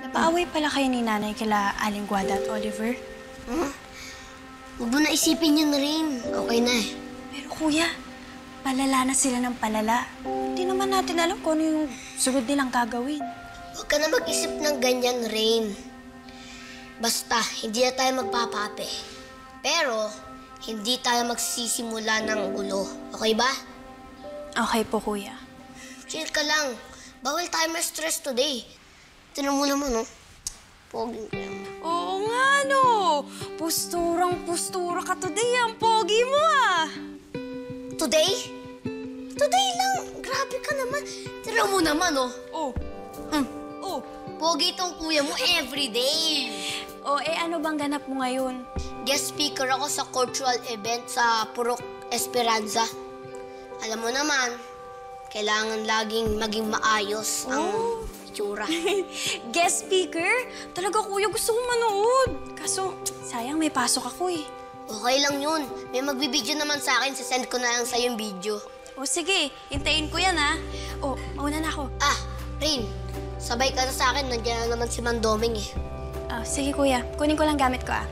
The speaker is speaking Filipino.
Nagpaaway pala kayo ni Nanay kila Aling Guada at Oliver. Huwag mo na isipin yun rin. Okay na eh. Pero kuya, palala na sila ng palala. Hindi naman natin alam kung ano yung sunod nilang gagawin. Huwag ka na mag-isip ng ganyan, Rain. Basta, hindi na tayo magpapape. Pero, hindi tayo magsisimula ng gulo. Okay ba? Okay po, kuya. Chill ka lang. Bawal tayo ma-stress today. Tinan mo naman, oh. Pogi ko yan. Oo nga, no. Pusturang-pustura ka today. Ang pogi mo, ah. Today? Today lang. Grabe ka naman. Tinan mo naman, oh. Oh. Oh. Pogi tong kuya mo everyday. Oh, ano bang ganap mo ngayon? Guest speaker ako sa cultural event sa Purok Esperanza. Alam mo naman, kailangan laging maging maayos ang itsura. Guest speaker? Talaga, kuya, gusto kong manood. Kaso, sayang, may pasok ako eh. Okay lang yun. May magbibideo naman sa akin. Sisend ko na lang sa'yo yung video. O sige, hintayin ko yan, ha? O, mauna na ako. Rin, sabay ka na sa akin. Nandiyan na naman si Mandoming eh. Sige, kuya. Kunin ko lang gamit ko, ah.